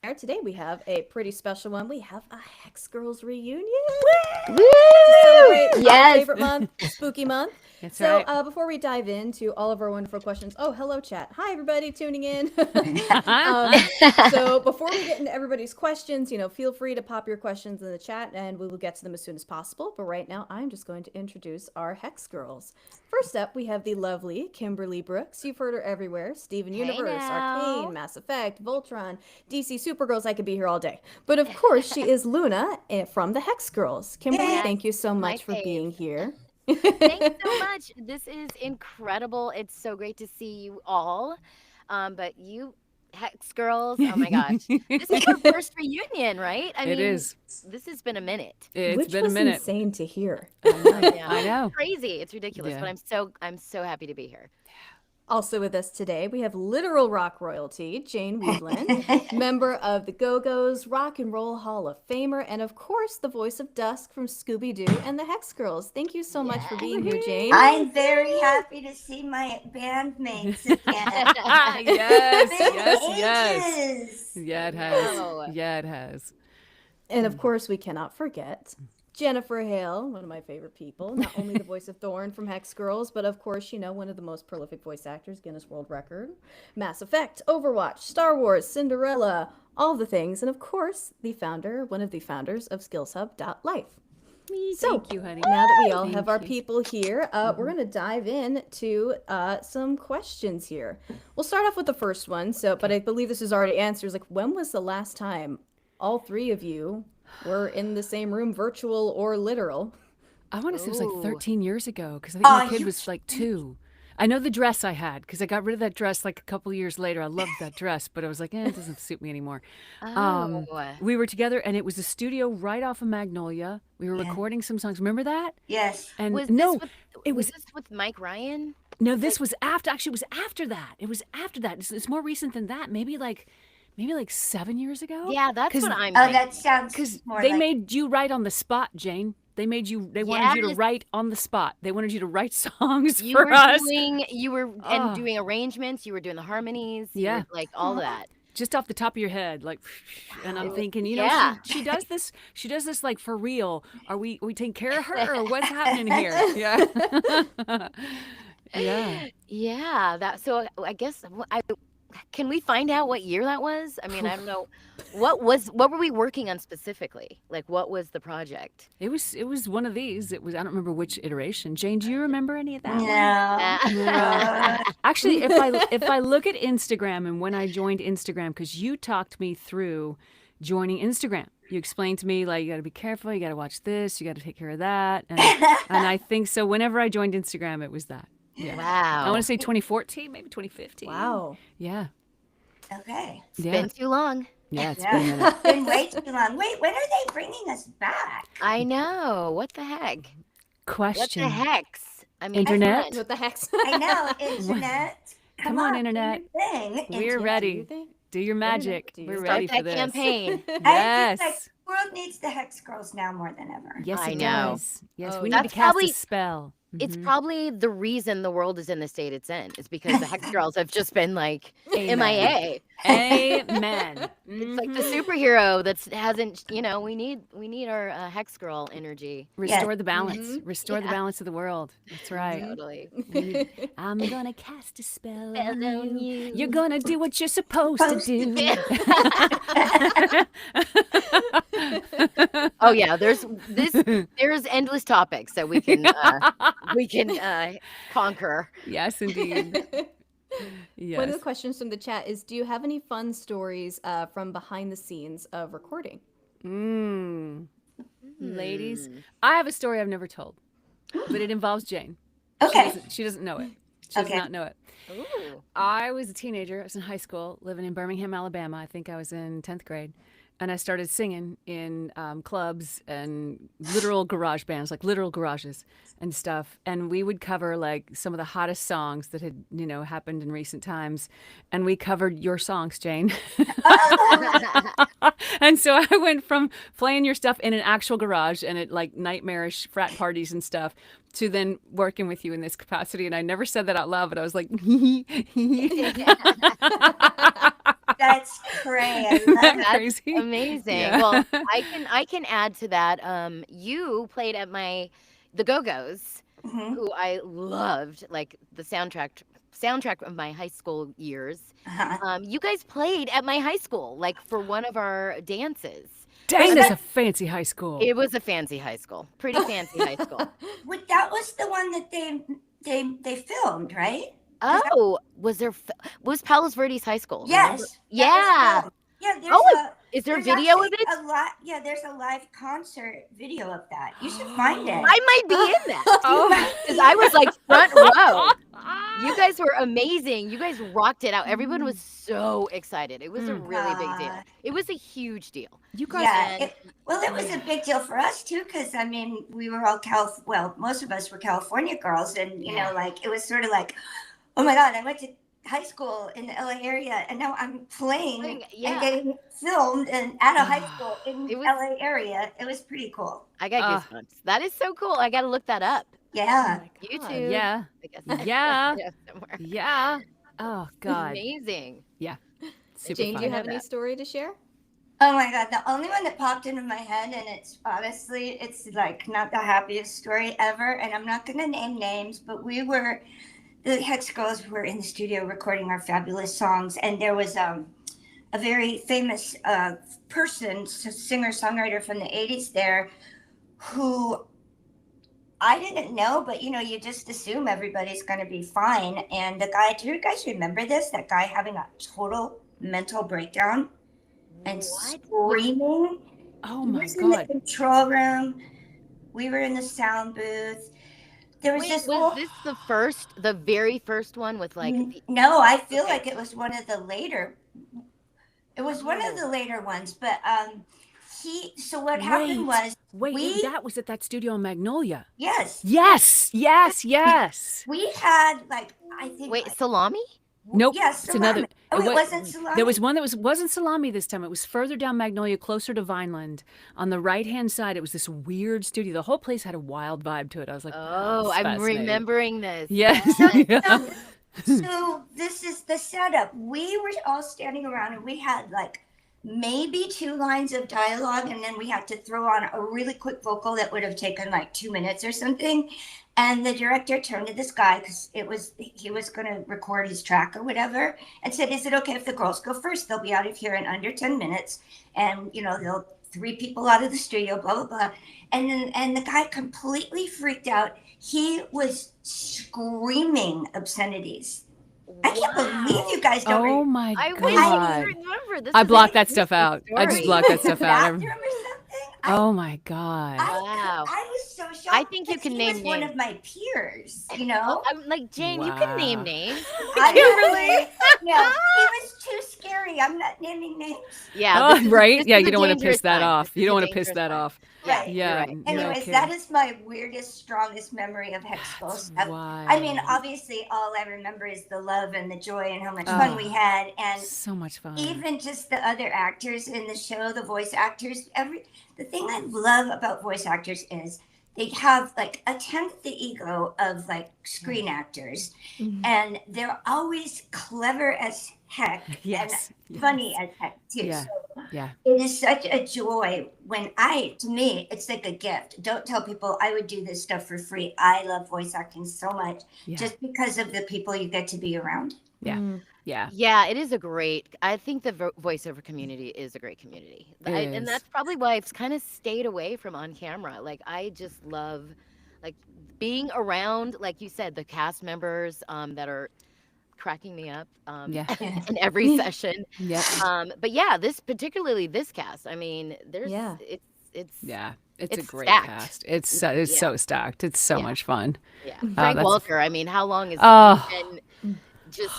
Today we have a pretty special one. We have a Hex Girls Reunion Woo! to celebrate our Yes. favorite month, spooky month. That's So right. before we dive into all of our wonderful questions, oh, hello, chat. Hi, everybody tuning in. So before we get into everybody's questions, feel free to pop your questions in the chat and we will get to them as soon as possible. But right now, I'm just going to introduce our Hex Girls. First up, we have the lovely Kimberly Brooks. You've heard her everywhere. Steven Universe, now. Arcane, Mass Effect, Voltron, DC Supergirls. I could be here all day. But of course, she is Luna from the Hex Girls. Kimberly, Yes, thank you so my much for fave. being here. Thanks so much. This is incredible. It's so great to see you all. But you Hex girls, oh my gosh. This is your first reunion, right? I It mean, is. this has been a minute. It's Which been a was minute. insane to hear. Yeah. I know. Crazy. It's ridiculous, Yeah. but I'm so happy to be here. Also with us today, we have literal rock royalty, Jane Weedland, member of the Go-Go's, Rock and Roll Hall of Famer, and of course, the voice of Dusk from Scooby-Doo and the Hex Girls. Thank you so much for being here, Jane. I'm very happy to see my bandmates again. Yes, Been yes. ages. Yeah, it has. Wow. Yeah, it has. And of course, we cannot forget Jennifer Hale, one of my favorite people. Not only the voice of Thorn from Hex Girls, but of course, one of the most prolific voice actors, Guinness World Record, Mass Effect, Overwatch, Star Wars, Cinderella, all the things. And of course, one of the founders of SkillsHub.life. So, Thank you, honey. now that we all Thank have our you. people here, we're going to dive in to some questions here. We'll start off with the first one. But I believe this is already answered. Like, when was the last time all three of you were in the same room, virtual or literal? I want to say it was like Ooh. 13 years ago because I think my Oh, kid you- was like 2. I know the dress I had because I got rid of that dress like a couple years later. I loved that dress, but I was like, it doesn't suit me anymore. Oh. We were together and it was a studio right off of Magnolia. We were Yeah. recording some songs. Remember that? Yes. And Was no, this with, it was was this with Mike Ryan? no. This was after. Actually, it was after that. It was after that. It's more recent than that. Maybe like 7 years ago. Yeah, that's 'Cause- what I'm Oh, thinking. that sounds Because more they like made you write on the spot, Jane. They wanted you to Yes. write on the spot. They wanted you to write songs You for were us. Oh. doing arrangements, you were doing the harmonies, Yeah. you were, like all that. Just off the top of your head, like, and I'm thinking, Yeah. she does this. She does this like for real. Are we taking care of her, or what's happening here? Yeah, yeah. Yeah, so I guess can we find out what year that was? I mean, I don't know. What were we working on specifically? Like, what was the project? It was one of these. It was, I don't remember which iteration. Jane, do you remember any of that? no. Actually, if I look at Instagram and when I joined Instagram, because you talked me through joining Instagram. You explained to me, like, you got to be careful, you got to watch this, you got to take care of that. And I think so whenever I joined Instagram, it was that. Yeah. I Wow. want to say 2014, maybe 2015. Wow. Yeah. Okay. It's been too long. Yeah, it's been a Yeah. minute. Been way too long. Wait, when are they bringing us back? I know. What the heck? What Question. the hex? I mean, Internet? come on. What the hex? I know, internet. Come on, internet. do your thing. We're Internet. ready. Do your magic. Do you We're start ready Start for that this. campaign. I Yes. feel like the world needs the Hex Girls now more than ever. Yes, I it know. does. Yes, Oh, we need to That's cast probably- a spell. It's Mhm. probably the reason the world is in the state it's in. It's because the hex girls have just been like Amen. MIA. Amen. It's like the superhero that hasn't. We need our hex girl energy. Restore the balance. Mhm. Restore the Yeah. balance of the world. That's right. Totally. I'm gonna cast a spell Spell on on you. you. You're gonna do what you're supposed to do. Oh yeah, there's endless topics that we can conquer. Yes, indeed. One of Yes. the questions from the chat is, do you have any fun stories from behind the scenes of recording? Ladies, Hmm. I have a story I've never told, but it involves Jane. Okay. She doesn't know it. She does Okay. not know it. Ooh. I was a teenager. I was in high school, living in Birmingham, Alabama. I think I was in 10th grade. And I started singing in clubs and literal garage bands, like literal garages and stuff. And we would cover like some of the hottest songs that had, happened in recent times. And we covered your songs, Jane. And so I went from playing your stuff in an actual garage and at like nightmarish frat parties and stuff to then working with you in this capacity. And I never said that out loud, but I was like, That's great. I love That's it. crazy. Amazing. Yeah. Well, I can add to that. You played at the Go-Go's, Mhm. who I loved, like the soundtrack of my high school years. Uh-huh. You guys played at my high school, like for one of our dances. Dang, Was that's that a fancy high school. It was a fancy high school, pretty fancy high school. that was the one that they filmed, right? Is that, Oh, was Palos Verdes High School? Remember? yes, that was Yeah. filmed. Yeah, there's Oh, is there there's video of actually it? a lot. Yeah, there's a live concert video of that. You should find it. I might be in that. Oh. Because I was like front row. You guys were amazing. You guys rocked it out. Everyone was so excited. It was a really big deal. It was a huge deal. You guys. Yeah, it was a big deal for us too, because I mean, we were all most of us were California girls, and you know, like it was sort of like, oh my God, I went to high school in the LA area, and now I'm playing and getting filmed and at a high school in the LA area. It was pretty cool. I got goosebumps. That is so cool. I got to look that up. Yeah. YouTube. Yeah. I guess. Yeah. Somewhere. Yeah. Oh God. Amazing. Yeah. Super Jane, fun. do you have any story to share? Oh my God, the only one that popped into my head, and it's honestly, it's like not the happiest story ever, and I'm not going to name names, but the Hex Girls were in the studio recording our fabulous songs, and there was a very famous person, singer-songwriter from the 80s there, who I didn't know, but you know, you just assume everybody's going to be fine. And the guy, do you guys remember this? That guy having a total mental breakdown and screaming. Oh He my was in the God. control room. We were in the sound booth. There was Was this the very first one with like? No, I feel like it was one of the later. It was one of the later ones, but So what happened was that was at that studio in Magnolia. Yes. Yes. We had like I think. Wait, Salami? Nope. Yes, it's another. Oh, it wasn't Salami. There was one that wasn't Salami this time. It was further down Magnolia, closer to Vineland. On the right-hand side, it was this weird studio. The whole place had a wild vibe to it. I was like, oh, I'm remembering this. Yes. So this is the setup. We were all standing around, and we had like maybe 2 lines of dialogue, and then we had to throw on a really quick vocal that would have taken like 2 minutes or something. And the director turned to this guy, because he was going to record his track or whatever, and said, "Is it okay if the girls go first? They'll be out of here in under 10 minutes, and you know they'll 3 people out of the studio, blah blah blah." And the guy completely freaked out. He was screaming obscenities. I can't believe you guys don't. Oh my God! I remember this. I blocked that stuff out. I just blocked that stuff out. Bathroom or something? Oh my God! Wow. I was so shocked. I think you can name names. One of my peers, you know. I'm like, Jane, you can name names. I really. No, he was too scary. I'm not naming names. Yeah. Right? Yeah, is you a don't want to dangerous piss that time. off. This You don't is a want to piss dangerous that time. off. Yeah. Yeah. Right. Anyways, that is my weirdest, strongest memory of Hex Girls stuff. I mean, obviously, all I remember is the love and the joy and how much fun we had, and so much fun. Even just the other actors in the show, the voice actors. The thing I love about voice actors is they have like a tenth the ego of like screen actors, and they're always clever as heck and funny as heck too. Yeah. So Yeah. it is such a joy to me, it's like a gift. Don't tell people I would do this stuff for free. I love voice acting so much just because of the people you get to be around. Yeah. Yeah. Yeah, it is I think the voiceover community is a great community. And that's probably why I've kind of stayed away from on camera. Like, I just love like being around, like you said, the cast members that are cracking me up in every session. But yeah, particularly this cast. I mean, it's a great stacked. cast. It's so stacked. It's so much fun. Yeah. Frank Walker, I mean, how long has he been just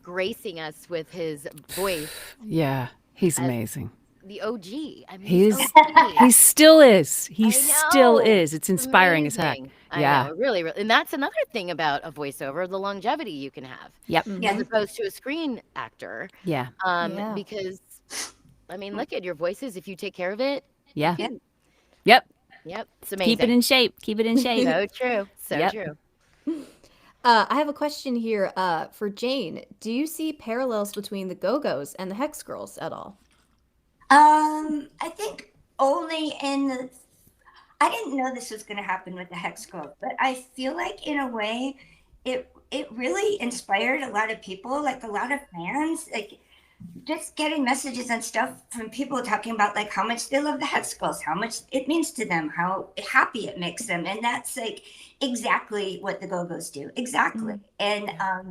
gracing us with his voice? Yeah, he's amazing. The OG. I mean, he still is. He still is. It's inspiring as heck. I know, really, really. And that's another thing about a voiceover, the longevity you can have. Yep. As opposed to a screen actor. Yeah. Because, I mean, look at your voices. If you take care of it. Yeah. Yep. It's amazing. Keep it in shape. Keep it in shape. So true. So true. I have a question here for Jane. Do you see parallels between the Go-Go's and the Hex Girls at all? I think only in the. I didn't know this was going to happen with the Hex Girls, but I feel like in a way, it really inspired a lot of people, like a lot of fans, like just getting messages and stuff from people talking about like how much they love the Hex Girls, how much it means to them, how happy it makes them, and that's like exactly what the Go-Go's do, exactly. And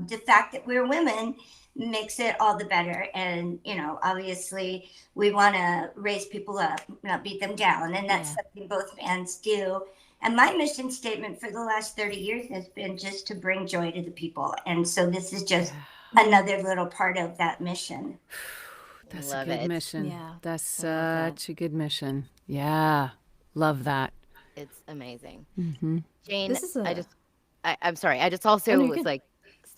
the fact that we're women makes it all the better. And obviously, we want to raise people up, not beat them down, and that's something both bands do. And my mission statement for the last 30 years has been just to bring joy to the people. And so this is just another little part of that mission. That's Love a good it. mission. Yeah, That's that. such a good mission. Yeah. Love that. It's amazing. Mm-hmm. Jane, This is a. I'm sorry. I just also Oh, no, you're was good. like,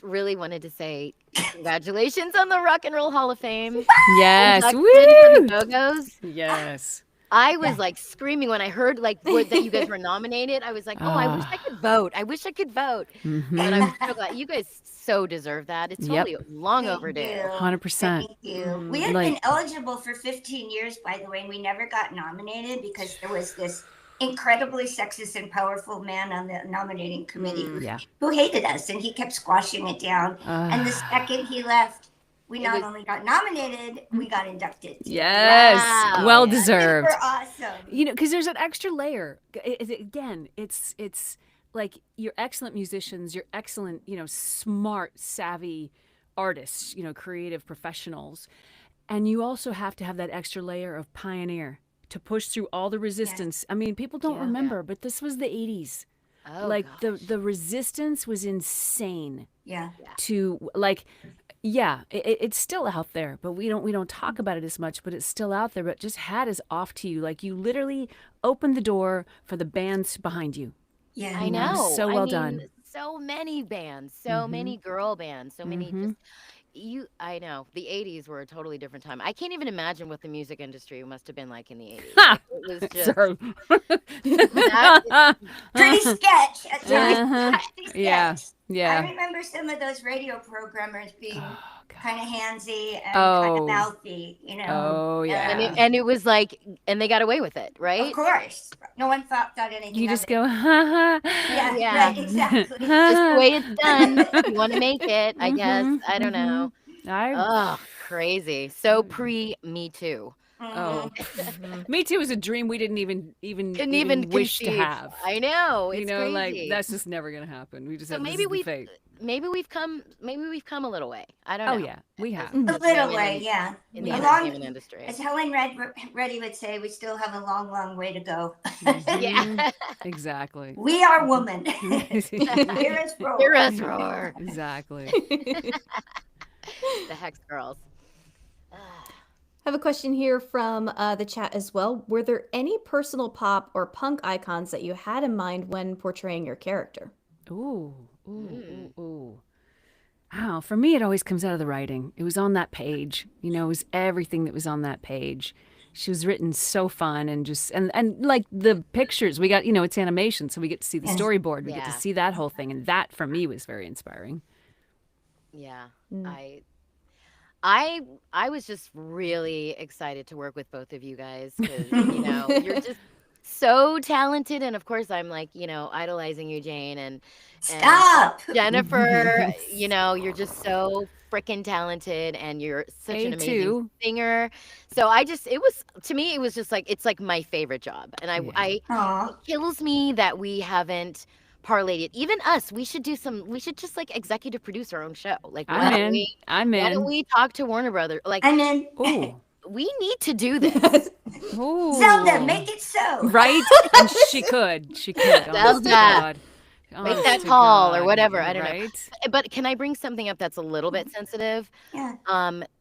really wanted to say congratulations on the Rock and Roll Hall of Fame. Yes. Induction Woo! for the Go-Go's. Yes. I was like screaming when I heard like that you guys were nominated. I was like, oh, I wish I could vote. I wish I could vote. Mm-hmm. But I'm so glad you guys so deserve that. It's totally long Thank overdue. you. 100%. Thank you. We had Like- been eligible for 15 years, by the way, and we never got nominated because there was this incredibly sexist and powerful man on the nominating committee who hated us, and he kept squashing it down. And the second he left, we not only got nominated, we got inducted. Yes. Wow. Well Yeah. deserved. We're awesome. Because there's an extra layer. Again, it's like you're excellent musicians, you're excellent, smart, savvy artists, creative professionals. And you also have to have that extra layer of pioneer to push through all the resistance. I mean, people don't remember, but this was the 80s. Oh, Like gosh. the resistance was insane. Yeah. To like, it's still out there, but we don't talk about it as much. But it's still out there. But just hat is off to you. Like you literally opened the door for the bands behind you. Yeah. I know. So well I mean, done. So many bands, so many girl bands, so many just I know. The 80s were a totally different time. I can't even imagine what the music industry must have been like in the 80s. Ha! It was just Sorry. Pretty sketch. Yeah. Yeah. I remember some of those radio programmers being kind of handsy and Oh. kind of mouthy, Oh, yeah. and it was like, and they got away with it, right? Of course. No one thought anything You of just it. go, ha ha. Yeah, right, exactly. Just the way it's done. If you want to make it, I guess. I don't know. Oh, crazy. So pre-Me Too. Oh, Me Too is a dream we didn't even Couldn't even wish to conceive. have. I know. It's Like crazy. that's just never gonna happen. We just So have maybe this is the fate. maybe we've come a little way. I don't know. Oh yeah, we have. A little way, yeah. In the Along- entertainment industry. As Helen Reddy would say, we still have a long, long way to go. Yeah. Exactly. We are women. Hear us roar. Hear us roar. Exactly. The Hex Girls. I have a question here from the chat as well. Were there any personal pop or punk icons that you had in mind when portraying your character? Ooh. Wow. For me, it always comes out of the writing. It was on that page. It was everything that was on that page. She was written so fun and just and like the pictures we got. It's animation, so we get to see the storyboard. We get to see that whole thing, and that for me was very inspiring. Yeah. I was just really excited to work with both of you guys because you're just so talented, and of course I'm like idolizing you, Jane, and Stop. Jennifer. You're just so freaking talented, and you're such an amazing singer. So to me it was just like it's like my favorite job, and it kills me that we haven't parlayed it. Even us, we should just like executive produce our own show. Like I'm in. Why don't we talk to Warner Brothers? Like I'm in. Ooh. we need to do this. Ooh. Zelda, make it so. Right? And she could. Honest to God. Make that call or whatever. I don't know. Right? But can I bring something up that's a little bit sensitive? Yeah.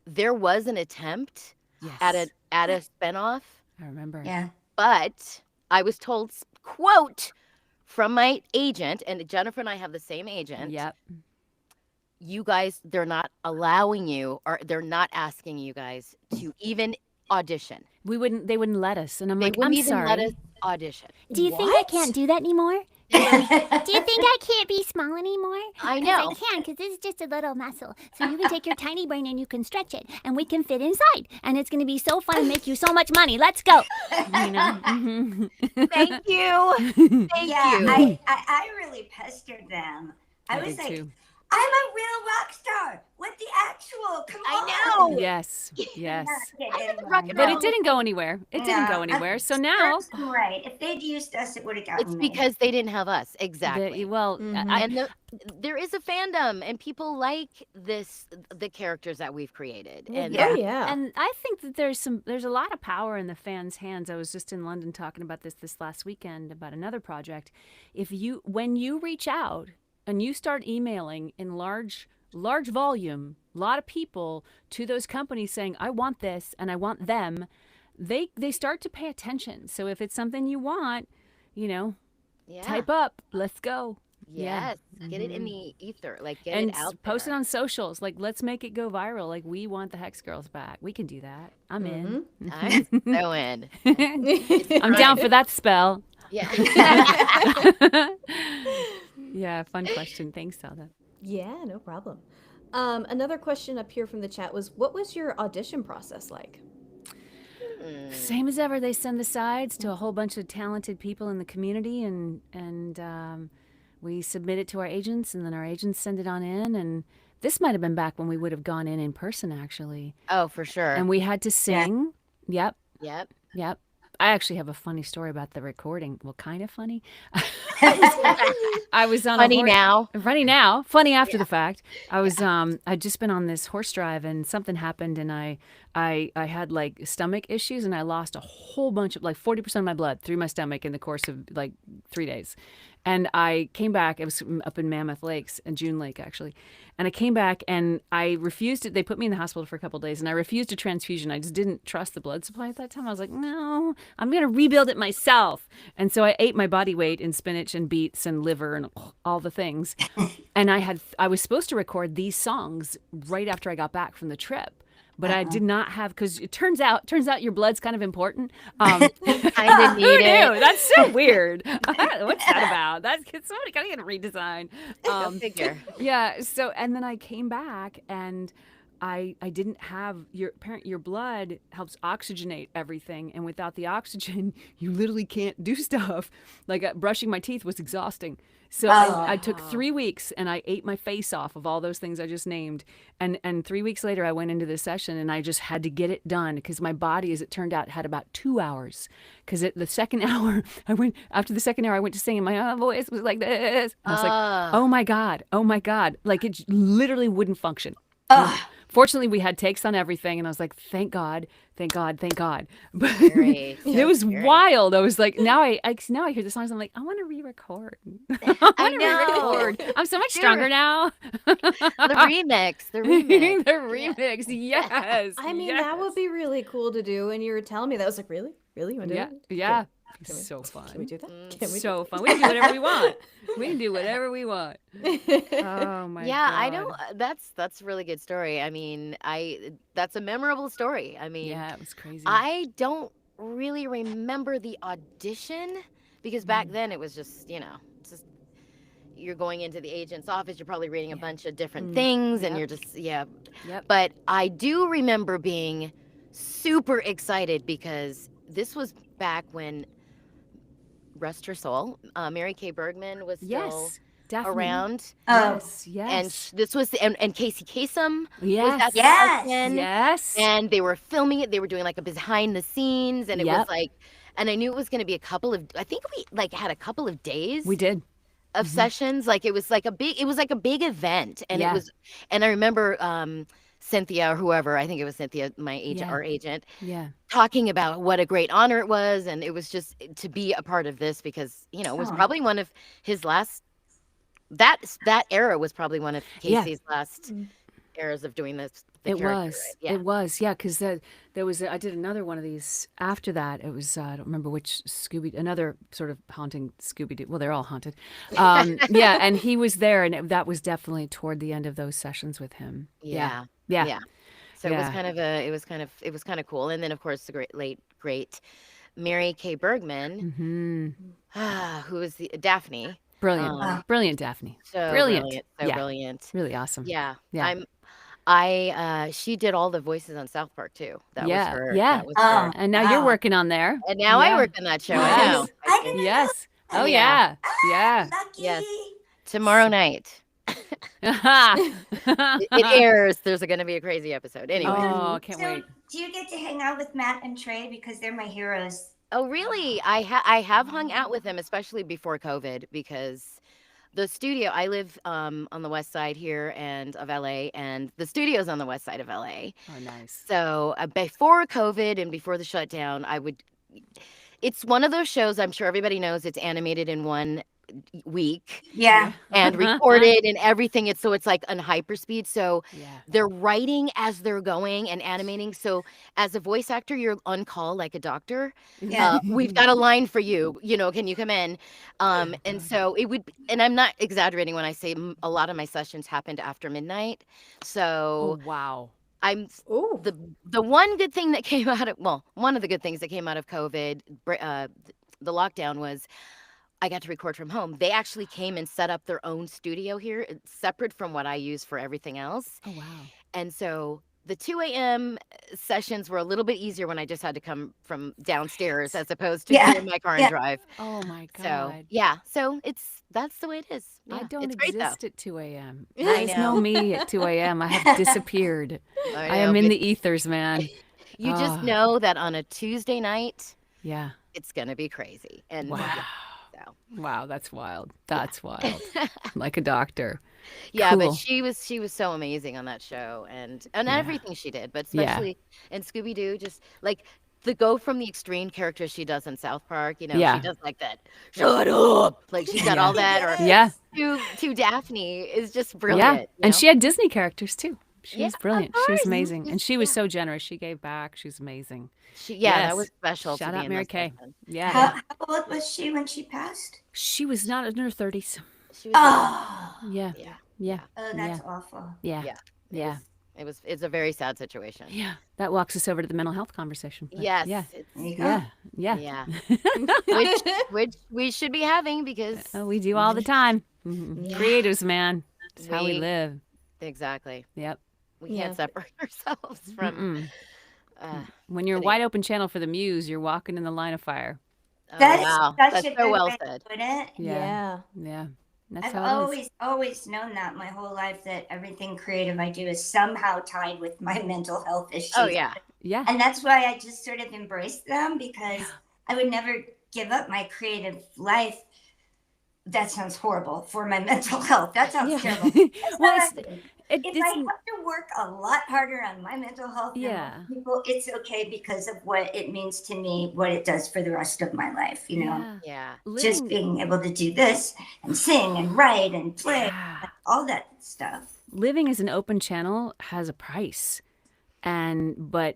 There was an attempt at a spinoff. I remember. Yeah. But I was told, quote, from my agent, and Jennifer and I have the same agent. Yep. You guys, they're not allowing you, or they're not asking you guys to even audition. They wouldn't let us. And I'm They like, wouldn't I'm even sorry. let us audition. Do you think I can't do that anymore? Do you think I can't be small anymore? I 'Cause know. I can, because this is just a little muscle. So you can take your tiny brain and you can stretch it, and we can fit inside. And it's going to be so fun and make you so much money. Let's go. You know? Thank you. Thank Yeah, you. I really pestered them. I was did like, too. I'm a real rock star. What the actual? Come on. I know. Yes, yes. Yeah, rock and But roll. it didn't go anywhere. It didn't go anywhere. So now, serves them right. If they'd used us, it would have gotten It's me. because they didn't have us. Exactly. well, And there is a fandom, and people like the characters that we've created. And Oh yeah. and I think that there's a lot of power in the fans' hands. I was just in London talking about this last weekend about another project. When you reach out and you start emailing in large volume, a lot of people to those companies saying, I want this and I want them, they start to pay attention. So if it's something you want, yeah. type up, let's go. Yes. Get it in the ether. Like, get And it out post it there. on socials. Like, let's make it go viral. Like, we want the Hex Girls back. We can do that. I'm in. I'm so in. I'm down for that spell. Yeah. Yeah, fun question. Thanks, Zelda. Yeah, no problem. Another question up here from the chat was, what was your audition process like? Same as ever. They send the sides to a whole bunch of talented people in the community, and we submit it to our agents, and then our agents send it on in. And this might have been back when we would have gone in person, actually. Oh, for sure. And we had to sing. Yep. Yep. I actually have a funny story about the recording. Well, kind of funny. I was on Funny now. Funny now. Funny after the fact. I'd just been on this horse drive and something happened, and I had like stomach issues, and I lost a whole bunch of, like 40% of my blood through my stomach in the course of like 3 days. And I came back. It was up in Mammoth Lakes, in June Lake, actually. And I came back and I refused it. They put me in the hospital for a couple of days, and I refused a transfusion. I just didn't trust the blood supply at that time. I was like, no, I'm going to rebuild it myself. And so I ate my body weight in spinach and beets and liver and all the things. And I was supposed to record these songs right after I got back from the trip. But I did not have, because it turns out your blood's kind of important. Kind of need Who it. knew? That's so weird. What's that about? Somebody kind of get a redesign. Go figure. Yeah. So, and then I came back and I didn't have your blood helps oxygenate everything. And without the oxygen, you literally can't do stuff. Like brushing my teeth was exhausting. So I took 3 weeks and I ate my face off of all those things I just named. And 3 weeks later, I went into this session and I just had to get it done because my body, as it turned out, had about 2 hours. Because at the second hour, I went to sing and my voice was like this. I was like, oh my God. Like it literally wouldn't function. Fortunately, we had takes on everything, and I was like, thank God. But Great. it was wild. I was like, now I hear the songs, I'm like, I want to re-record. I know. re-record. I'm so much stronger now. The remix. The remix, yes. I mean, that would be really cool to do. And you were telling me that. I was like, really? You want to do it? Yeah. Can we- So fun. Can we do that? So fun. We can do whatever we want. Oh my God. Yeah, I know. That's a really good story. I mean, that's a memorable story. I mean, Yeah, it was crazy. I don't really remember the audition because back then it was just, it's just you're going into the agent's office, you're probably reading a bunch of different things and you're just, Yep. But I do remember being super excited because this was back when, rest her soul, Mary Kay Bergman was still Yes, definitely. around. Yes. And this was and Casey Kasem was Yes. at the Yes. audition, Yes. and they were filming it. They were doing like a behind the scenes, and it was Yep. like, and I knew it was going to be I think we like had a couple of days We did. of sessions. Like it was like a big event, and Yeah. it was, and I remember Cynthia or whoever, I think it was Cynthia, my agent, Yeah. our agent, Yeah. talking about what a great honor it was, and it was just to be a part of this because it was probably one of his last. That era was probably one of Yeah. Casey's last eras of doing this. It character, was. right? Yeah. It was. Yeah, because there was. I did another one of these after that. It was. I don't remember which another sort of haunting Scooby Doo. Well, they're all haunted. Yeah, and he was there, and that was definitely toward the end of those sessions with him. Yeah. Yeah. So it was Yeah. kind of it was kind of cool. And then of course the great Mary Kay Bergman, who is the Daphne. Brilliant. Wow. Brilliant, Daphne. So Brilliant. brilliant, so Yeah. brilliant. Really awesome. Yeah, Yeah. she did all the voices on South Park too. That was Yeah, her. yeah. That was her. And now you're Wow. working on there. And now I Yeah. work in that show. I Yes. know. I didn't Yes. Oh, Yeah. yeah. Lucky. Yes. Tomorrow night Yeah. it airs. There's going to be a crazy episode. Anyway. Oh, can't So, wait. do you get to hang out with Matt and Trey because they're my heroes? Oh, really? I have hung out with them, especially before COVID, because the studio, I live on the west side here and of LA, and the studio's on the west side of LA. Oh, nice. So before COVID and before the shutdown, it's one of those shows, I'm sure everybody knows, it's animated in 1 week Yeah. and recorded and everything. It's like on hyperspeed. So Yeah. they're writing as they're going and animating. So as a voice actor, you're on call like a doctor. Yeah. We've got a line for you. Can you come in? And so and I'm not exaggerating when I say a lot of my sessions happened after midnight. So Oh, wow. I'm Ooh. the one good thing that came out of one of the good things that came out of COVID, the lockdown, was I got to record from home. They actually came and set up their own studio here, separate from what I use for everything else. Oh, wow. And so the 2 a.m. sessions were a little bit easier when I just had to come from downstairs as opposed to Yeah. get in my car and Yeah. drive. Oh, my So God. yeah, so that's the way it is. I Yeah, don't it's great though. exist at 2 a.m. I There's no know. me at 2 a.m. I have disappeared. I am know, in but the ethers, man. you just Ah. know that on a Tuesday night, Yeah. it's gonna be crazy. And Wow. so Wow, that's wild. That's wild. Like a doctor. yeah, Cool. but she was so amazing on that show and Yeah. everything she did, but Yeah. especially in Scooby Doo, just like the go from the extreme characters she does in South Park. Yeah. She does like that. Shut up! Like she's got Yeah. all that. Or Yeah. to Daphne is just Yeah. brilliant. And she had Disney characters too. She Yeah, was of brilliant. She was course. amazing. And she was Yeah. so generous. She gave back. She was amazing. that Yes. was special. Shout to be out in Mary those Kay. sessions. Yeah. How old was she when she passed? She was not in her 30s. She was Oh, Yeah. yeah. Yeah. oh, that's awful. Yeah. Yeah. Yeah. It's a very sad situation. Yeah. That walks us over to the mental health conversation. But Yes. Yeah. It's, There you go. Yeah. Yeah. yeah. which we should be having because Oh, we do all the time. Yeah. Creatives, man. It's how we We- live. exactly. Yep. We Yeah. can't separate ourselves from Mm-mm. uh, When you're a Kidding. wide open channel for the muse, you're walking in the line of fire. oh, That's wow. such That's a so good well way to said. put it. Yeah. Yeah. That's I've how it is. always known that my whole life that everything creative I do is somehow tied with my mental health issues. Oh yeah. Yeah. And that's why I just sort of embraced them because I would never give up my creative life. That sounds horrible for my mental health. That sounds Yeah. terrible. It's Well, not it's- happening. It, If it's, I have to work a lot harder on my mental health than Yeah. most people, it's okay because of what it means to me, what it does for the rest of my life, you know. yeah. Yeah. Just Living- being able to do this and sing and write and play, Yeah. all that stuff. Living as an open channel has a price, but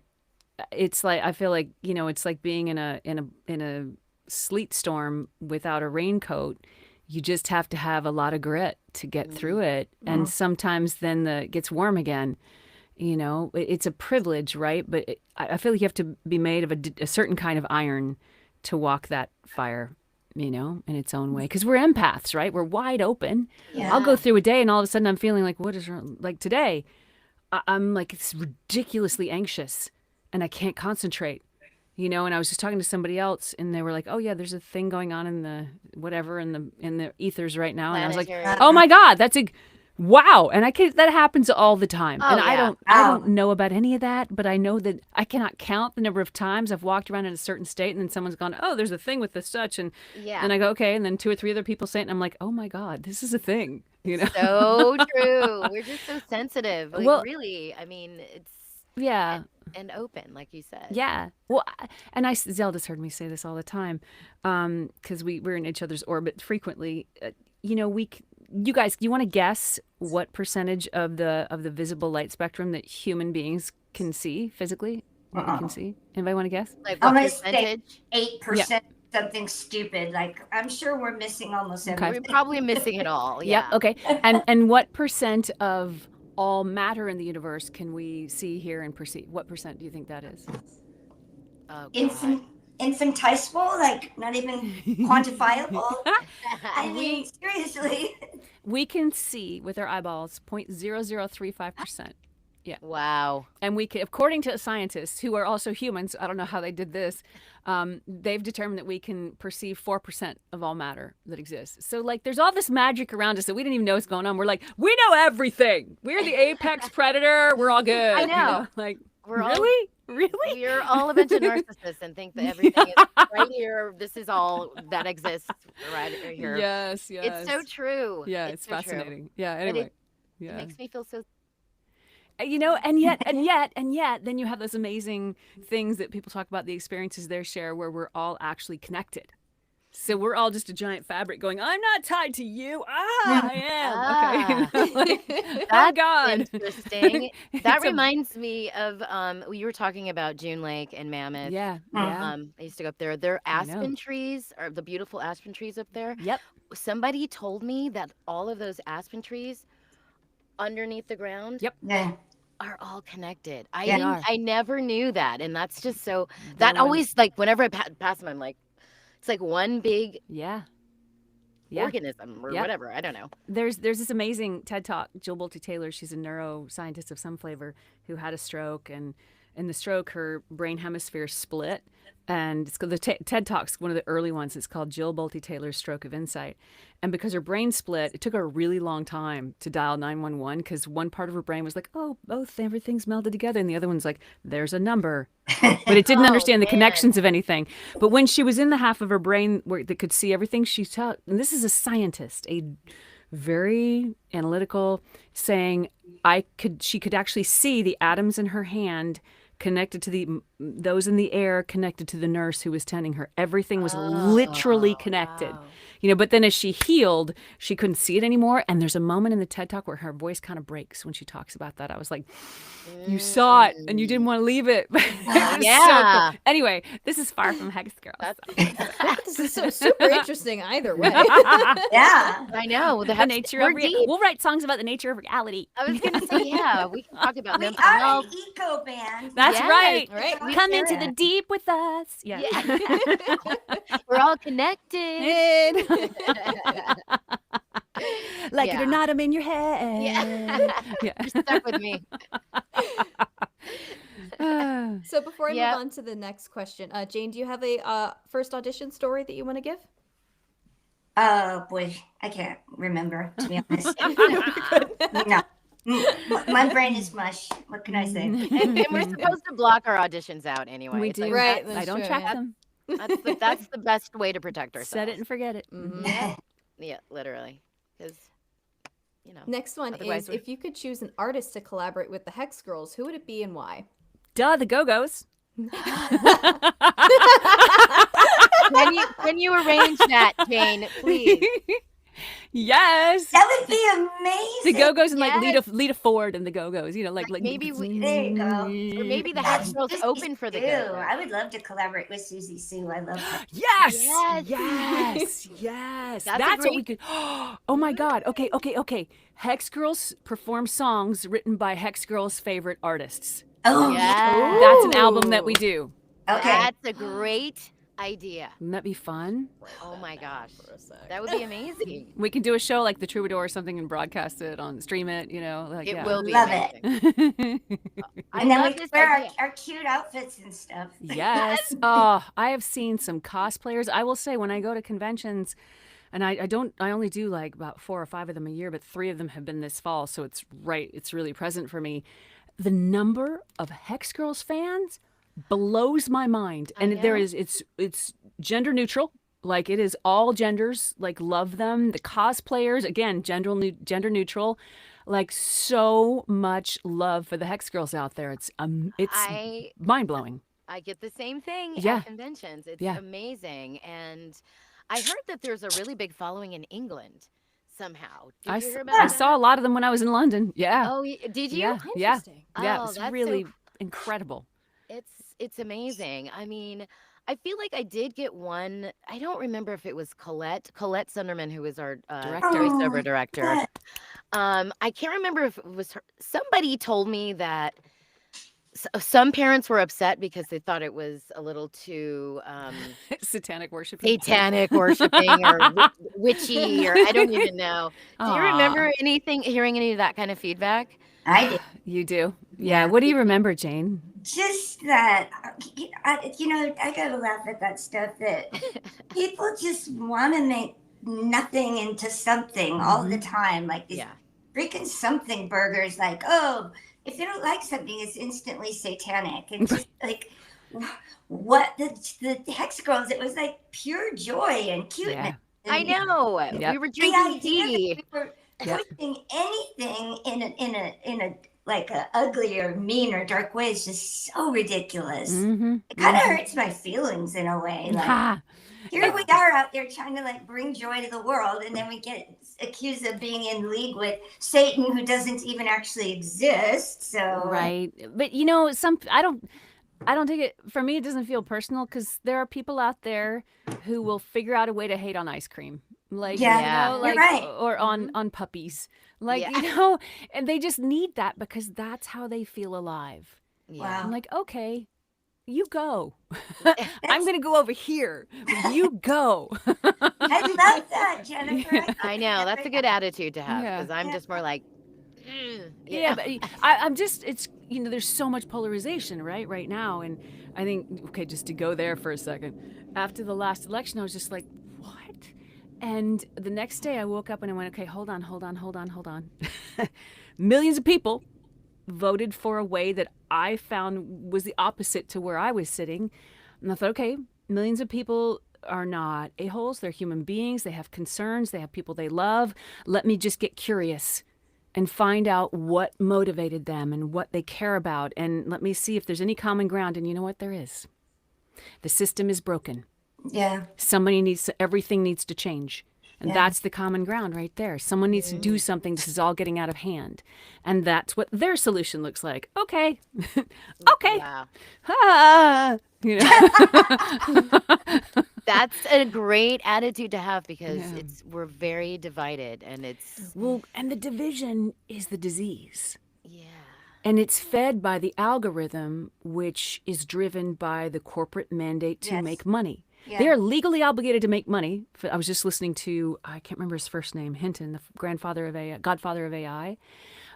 it's like I feel like it's like being in a sleet storm without a raincoat. You just have to have a lot of grit to get through it, and sometimes then it gets warm again. It's a privilege, right? But I feel like you have to be made of a certain kind of iron to walk that fire. In its own way, because we're empaths, right? We're wide open. Yeah. I'll go through a day and all of a sudden I'm feeling like, what is wrong? Like today, I'm like it's ridiculously anxious and I can't concentrate, and I was just talking to somebody else and they were like, oh yeah, there's a thing going on in the whatever in the ethers right now. And I was like, Planetary. oh my God, wow. And that happens all the time. Oh, And yeah. I Wow. don't know about any of that, but I know that I cannot count the number of times I've walked around in a certain state and then someone's gone, oh, there's a thing with this such. And Yeah. and I go, okay. And then 2 or 3 other people say it and I'm like, oh my God, this is a thing, So true. We're just so sensitive. Like Well- really, I mean, it's Yeah. and open, like you said. Yeah. Well, Zelda's heard me say this all the time, because we're in each other's orbit frequently. You guys, you want to guess what percentage of the visible light spectrum that human beings can see physically? What we can see? Anybody want to guess? Like I'm what gonna say percentage? 8%, something stupid. Like, I'm sure we're missing almost Okay. We're everything. probably missing it all. Yeah. Yeah. Okay. And what percent of all matter in the universe can we see, hear, and perceive? What percent do you think that is? Oh, God. infinitesimal, like not even quantifiable. I mean, seriously. We can see with our eyeballs 0.0035%. Yeah. Wow. And we can, according to scientists who are also humans, I don't know how they did this, they've determined that we can perceive 4% of all matter that exists. So, like, there's all this magic around us that we didn't even know what's going on. We're like, we know everything. We're the apex predator. We're all good. I know. Like, We're really? Really? We're all a bunch of narcissists and think that everything is right here. This is all that exists right here. Yes, yes. It's so true. Yeah, it's so true. fascinating. Yeah, anyway. It makes me feel so. You know, and yet, then you have those amazing things that people talk about, the experiences they share where we're all actually connected. So we're all just a giant fabric going, I'm not tied to you. I am. Okay. Like, oh, God. Interesting. That reminds me of, you were talking about June Lake and Mammoth. Yeah. I used to go up there. There are aspen trees, or the beautiful aspen trees up there. Yep. Somebody told me that all of those aspen trees underneath the ground are all connected. I never knew that, and that's just so. That always, like, whenever I pass them, I'm like, it's like one big organism or whatever. I don't know. There's this amazing TED Talk. Jill Bolte Taylor, she's a neuroscientist of some flavor, who had a stroke, and in the stroke, her brain hemisphere split. And it's called, the TED Talk's one of the early ones. It's called Jill Bolte Taylor's Stroke of Insight. And because her brain split, it took her a really long time to dial 911 because one part of her brain was like, oh, both, everything's melded together. And the other one's like, there's a number. But it didn't understand the connections of anything. But when she was in the half of her brain that could see everything, she saw, and this is a scientist, a very analytical, saying she could actually see the atoms in her hand connected to those in the air, connected to the nurse who was tending her. Everything was literally connected. Wow. You know, but then as she healed, she couldn't see it anymore. And there's a moment in the TED Talk where her voice kind of breaks when she talks about that. I was like, you saw it and you didn't want to leave it. So cool. Anyway, this is far from Hex Girls. This is so super interesting either way. Yeah. I know. The nature of we'll write songs about the nature of reality. I was going to say, we can talk about we mental are health. an eco band. That's right. Right. Come into the deep with us. Yeah. We're all connected. Like it or not, I'm in your head. You're stuck with me. So before I move on to the next question, Jane, do you have a first audition story that you want to give? Oh boy, I can't remember, to be honest. No. My brain is mush. What can I say? And we're supposed to block our auditions out anyway. We do. Like, right. I don't check them. That's the best way to protect ourselves. Set it and forget it. Mm-hmm. Yeah, literally. Because, you know. Next one is, if you could choose an artist to collaborate with the Hex Girls, who would it be and why? Duh, the Go-Go's. Can you arrange that, Jane, please? Yes. That would be amazing. The Go-Go's and like Lita Ford and the Go-Go's, you know, like maybe there you go. Or maybe the Hex Girls open for the Go-Go's. I would love to collaborate with Susie Sue. I love her. Yes. That's what we could. Oh my God. Okay. Hex Girls perform songs written by Hex Girls' favorite artists. Oh, yeah. That's an album that we do. Okay. That's a great idea. Wouldn't that be fun? Oh my gosh. That would be amazing. We can do a show like The Troubadour or something and broadcast it stream it, you know. Like, it will be love amazing. it. And then we can wear our cute outfits and stuff. Yes. Oh, I have seen some cosplayers. I will say when I go to conventions, and I only do like about 4 or 5 of them a year, but 3 of them have been this fall, so it's really present for me. The number of Hex Girls fans blows my mind. And it's gender neutral. Like, it is all genders, like, love them. The cosplayers, again, gender neutral. Like, so much love for the Hex Girls out there. It's mind-blowing. I get the same thing at conventions. It's amazing. And I heard that there's a really big following in England somehow. Did you hear about that? I saw a lot of them when I was in London. Yeah. Oh, did you? Yeah. Interesting. Yeah. It's really incredible. It's amazing. I mean, I feel like I did get one. I don't remember if it was Colette Sunderman, who was our voiceover director. I can't remember if it was her. Somebody told me that some parents were upset because they thought it was a little too Satanic worshiping. satanic worshiping or witchy, or I don't even know. Do you remember hearing any of that kind of feedback? I did. You do? Yeah. What do you remember, Jane? Just that, I gotta laugh at that stuff that people just want to make nothing into something all the time. Like these freaking something burgers, like, oh, if you don't like something, it's instantly satanic. And just like, what the Hex Girls, it was like pure joy and cuteness. Yeah. I know. We were drinking tea. We were putting anything in a like a ugly or mean or dark way is just so ridiculous. It kind of hurts my feelings in a way. Like, here we are out there trying to like bring joy to the world, and then we get accused of being in league with Satan, who doesn't even actually exist. So right, but I don't take it. For me, it doesn't feel personal because there are people out there who will figure out a way to hate on ice cream, like you're right. or on puppies, like and they just need that because that's how they feel alive. Wow. I'm like, okay, you go. I'm gonna go over here. You go. I love that, Jennifer. I know, that's a good attitude to have, because I'm just more like, but I'm just, it's, there's so much polarization right now, and I think, okay, just to go there for a second, after the last election, I was just like, what? And the next day I woke up and I went, okay, hold on. Millions of people voted for a way that I found was the opposite to where I was sitting. And I thought, okay, millions of people are not a-holes. They're human beings. They have concerns. They have people they love. Let me just get curious and find out what motivated them and what they care about. And let me see if there's any common ground. And you know what? There is. The system is broken. Yeah. Everything needs to change. And that's the common ground right there. Someone needs to do something. This is all getting out of hand. And that's what their solution looks like. Okay. Okay. Yeah. That's a great attitude to have, because we're very divided, and and the division is the disease. Yeah. And it's fed by the algorithm, which is driven by the corporate mandate to make money. Yeah. They are legally obligated to make money. I was just listening to, I can't remember his first name, Hinton, the godfather of AI,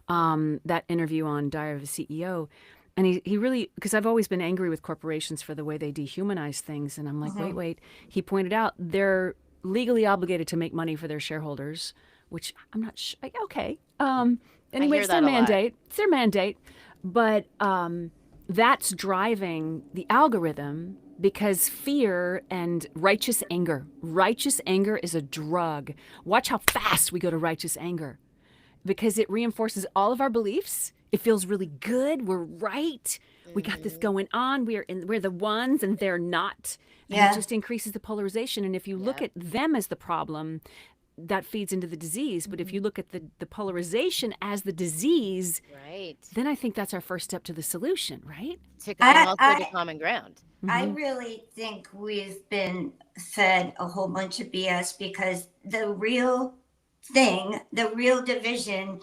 that interview on Diary of a CEO. And he really, because I've always been angry with corporations for the way they dehumanize things. And I'm like, wait. He pointed out they're legally obligated to make money for their shareholders, which I'm not sure. Okay. Anyway, it's their mandate. It's their mandate. But that's driving the algorithm, because fear and righteous anger is a drug. Watch how fast we go to righteous anger, because it reinforces all of our beliefs. It feels really good. We're right. We got this going on. We're the ones and they're not. And it just increases the polarization. And if you look at them as the problem, that feeds into the disease. But if you look at the polarization as the disease, then I think that's our first step to the solution, right? And also to common ground. I really think we've been fed a whole bunch of BS, because the real division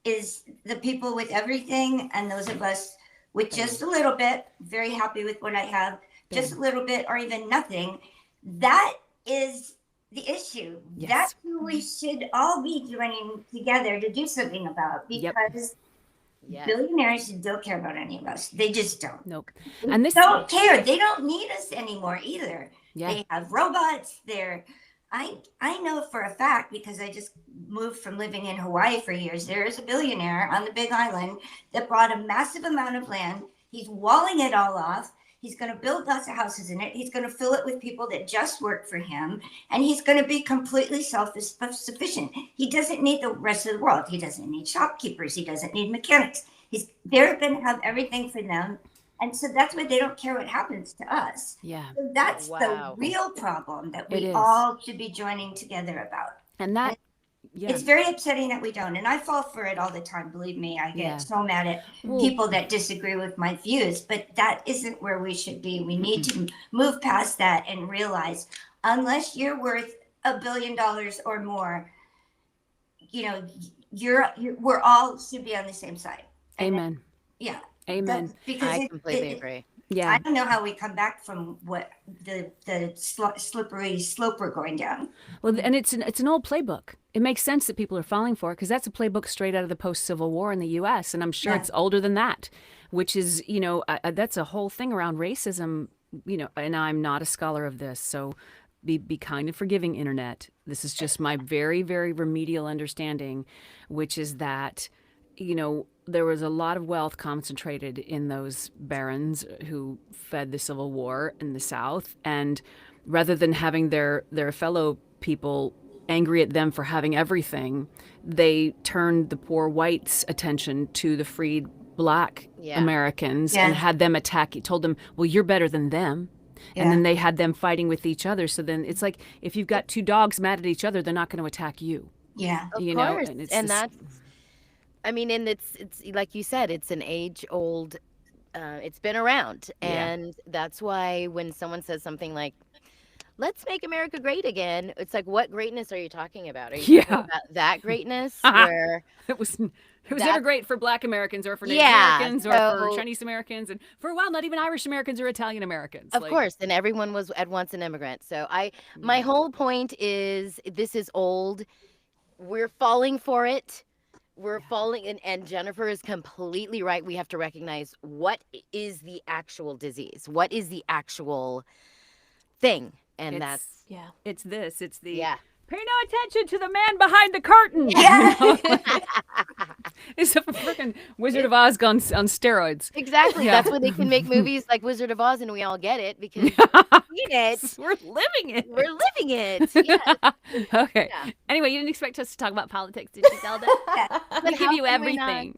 is the people with everything, and those of us with just a little bit, very happy with what I have, just a little bit or even nothing. That is the issue. Yes. That's who we should all be joining together to do something about, because billionaires don't care about any of us. They just don't. Nope. And they don't care. They don't need us anymore either. Yeah. They have robots. I know for a fact, because I just moved from living in Hawaii for years. There is a billionaire on the Big Island that bought a massive amount of land. He's walling it all off. He's going to build lots of houses in it. He's going to fill it with people that just work for him. And he's going to be completely self-sufficient. He doesn't need the rest of the world. He doesn't need shopkeepers. He doesn't need mechanics. They're going to have everything for them. And so that's why they don't care what happens to us. Yeah. So that's the real problem that we all should be joining together about. And it's very upsetting that we don't. And I fall for it all the time. Believe me, I get so mad at people that disagree with my views, but that isn't where we should be. We need to move past that and realize, unless you're worth $1 billion or more, we're all should be on the same side. Amen. Yeah. Amen. Because I completely agree. Yeah. I don't know how we come back from what the slippery slope we're going down. Well, and it's an old playbook. It makes sense that people are falling for it because that's a playbook straight out of the post-Civil War in the U.S. And I'm sure it's older than that, which is, that's a whole thing around racism, and I'm not a scholar of this. So be kind of forgiving, internet. This is just my very, very remedial understanding, which is that, there was a lot of wealth concentrated in those barons who fed the Civil War in the South. And rather than having their fellow people angry at them for having everything, they turned the poor whites' attention to the freed Black Americans and had them told them, well, you're better than them. And then they had them fighting with each other. So then it's like, if you've got two dogs mad at each other, they're not going to attack you. Yeah. Of course. And that's, and it's like you said, it's an age-old, it's been around. And that's why when someone says something like, let's make America great again, it's like, what greatness are you talking about? Are you talking about that greatness where it was never great for Black Americans or for Native Americans or for Chinese Americans, and for a while not even Irish Americans or Italian Americans. Of course, and everyone was at once an immigrant. So my whole point is, this is old. We're falling for it. We're falling, and Jennifer is completely right. We have to recognize what is the actual disease, what is the actual thing, and it's the pay no attention to the man behind the curtain. It's a freaking Wizard of Oz on steroids. Exactly. That's why they can make movies like Wizard of Oz, and we all get it because we're living it. We're living it. Yes. Okay. Yeah. Anyway, you didn't expect us to talk about politics, did you, Zelda? We give you everything.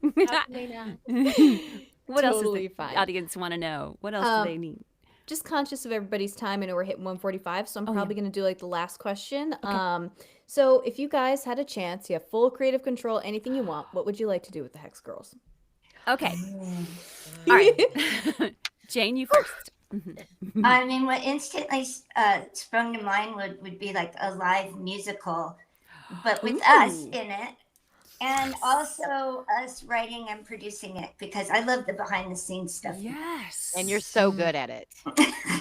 What else does the audience want to know? What else do they need? Just conscious of everybody's time. I know we're hitting 1:45, so I'm probably going to do like the last question. Okay. So if you guys had a chance, you have full creative control, anything you want, what would you like to do with the Hex Girls? Okay. All right. Jane, you first. I mean, what instantly sprung to mind would be like a live musical, but with us in it. And also us writing and producing it, because I love the behind the scenes stuff. Yes. And you're so good at it.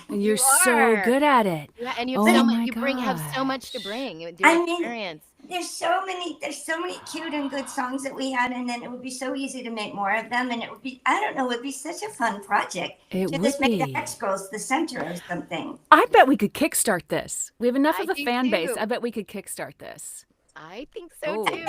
And you're so good at it. Yeah, and you have so much, have so much to bring. Experience. There's so many cute and good songs that we had, and then it would be so easy to make more of them, and it would be, it would be such a fun project just make the Hex Girls the center of something. I bet we could kickstart this. We have enough of a fan base. I bet we could kickstart this. I think so too.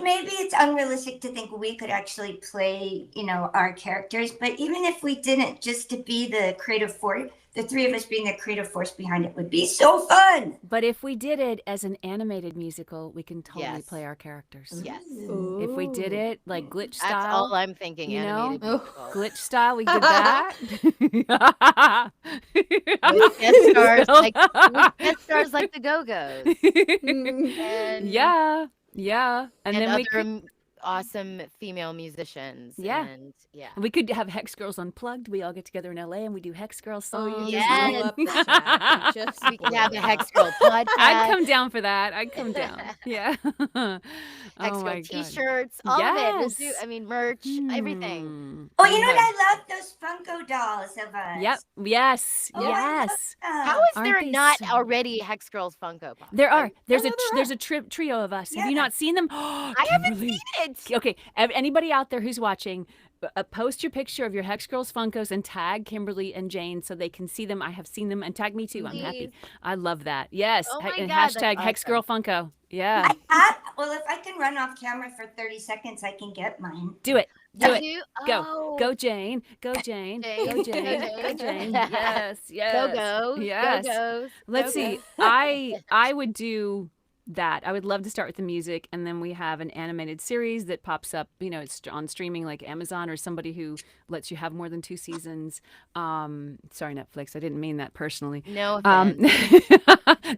Maybe it's unrealistic to think we could actually play, our characters. But even if we didn't, just to be the creative force, the three of us being the creative force behind it would be so fun. But if we did it as an animated musical, we can totally play our characters. Yes. Ooh. If we did it like glitch style. That's all I'm thinking. Animated musical. Glitch style, we did that. With guest stars like the Go-Go's. And yeah. And then we could awesome female musicians. Yeah. And we could have Hex Girls Unplugged. We all get together in LA and we do Hex Girls songs. Yes. We can have a Hex Girl podcast. I'd come down for that. I'd come down. Yeah. Hex Girl t-shirts, all of it. We'll do, merch, everything. Oh, you know what? I love those Funko dolls of us. Yep. Yes. Yes. How is there not already Hex Girls Funko Pop? There are. There's a trio of us. Have you not seen them? I haven't seen it. Okay, anybody out there who's watching, post your picture of your Hex Girls Funkos and tag Kimberly and Jane so they can see them. I have seen them, and tag me too. Please. I'm happy. I love that. Yes, Oh my and God, hashtag Hex Girl Funko. Yeah. Well, if I can run off camera for 30 seconds, I can get mine. Do it. Oh. Go Jane. Go Jane. Go Jane. Go Jane. Yes. Go. Yes. Go. Let's see. I would do that. I would love to start with the music, and then we have an animated series that pops up. It's on streaming like Amazon or somebody who lets you have more than 2 seasons. Sorry, Netflix. I didn't mean that personally. No offense.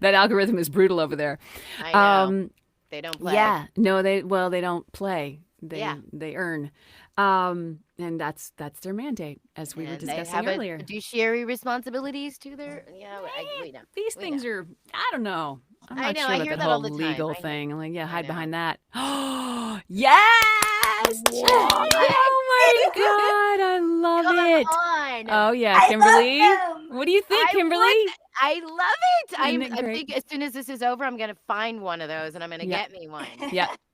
That algorithm is brutal over there. I know. They don't play. Yeah. No, they don't play. They earn. And that's their mandate, as we were discussing earlier. Fiduciary responsibilities to their we know. These things are, I don't know. I'm not sure I about hear the that all whole the time. legal thing. I'm like, hide behind that. Yes! best. What? Oh my God, I love Come it. on. Oh yeah, I Kimberly. love them. What do you think, I Kimberly? want I love it. Isn't it I great? think as soon as this is over, I'm gonna find one of those and I'm gonna Yeah. get me one.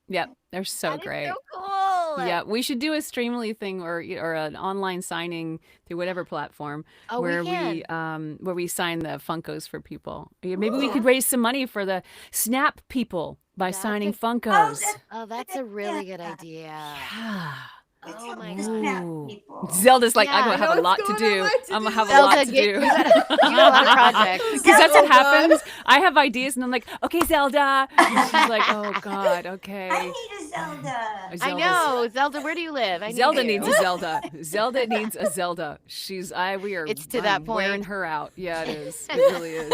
Yep, they're so That is great. so cool. Yeah, we should do a Streamly thing or an online signing through whatever platform Oh, where we can. where we sign the Funkos for people. Yeah, maybe we Ooh. could raise some money for the Snap people by That's signing a- Funkos. Oh, that's a really good idea. Yeah. Let's Oh help my the God. Snap Ooh. people. Zelda's like, Yeah, I'm I gonna have a know lot what's to going on, do. my to-do I'm gonna have a Zelda, lot to get- do. you got a lot of projects. Because that's what Oh, God. happens. I have ideas and I'm like, okay, Zelda. And she's like, oh God, I okay. need a Zelda. I Zelda's- know. Zelda, where do you live? I need Zelda you. needs a Zelda. Zelda needs a Zelda. We are It's to that wearing point. her out. Yeah, it is. It really is.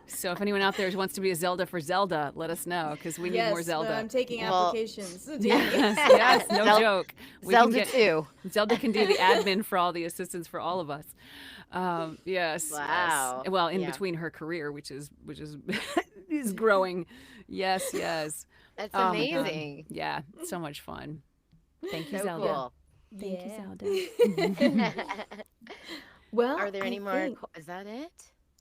So if anyone out there wants to be a Zelda for Zelda, let us know because we need more Zelda. I'm taking Well, applications. Yes, no Zel- joke. We can Zelda get- too. Zelda can do the admin for all the assistants for all of us. Yes. Wow. Yes. Well, in Yeah. between her career, which is is growing. Yes. Yes. That's Oh my God. amazing. Yeah. So much fun. Thank you, So Zelda. cool. Thank you, Yeah. Zelda. Well, Are there any I more? think- Is that it?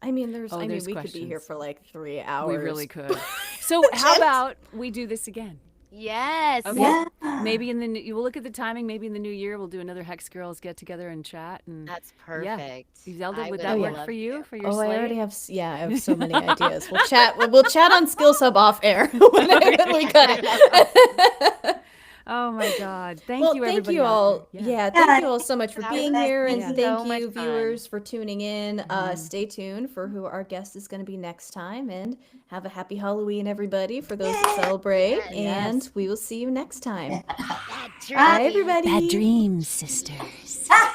I mean, there's. Oh, I mean, there's we could be here questions. for like 3 hours. We really could. So how about we do this again? Yes. Okay. Yeah. Maybe in the you will look at the timing. Maybe in the new year we'll do another Hex Girls get together and chat. And That's perfect. Zelda, I would would that work love for you to. for your Oh, slate? I already have. Yeah, I have so many ideas. We'll chat. We'll chat on Skills Hub off air when we cut it. Oh my God! Thank Well, you, thank everybody. you out all. there. Yeah, thank you all so much for Yeah. being Yeah. here, and Yeah. thank So much you, fun. viewers, for tuning in. Stay tuned for who our guest is going to be next time, and have a happy Halloween, everybody, for those that celebrate. Yes. And we will see you next time. Bad Bye, dreams. everybody. dreams, sisters. Ha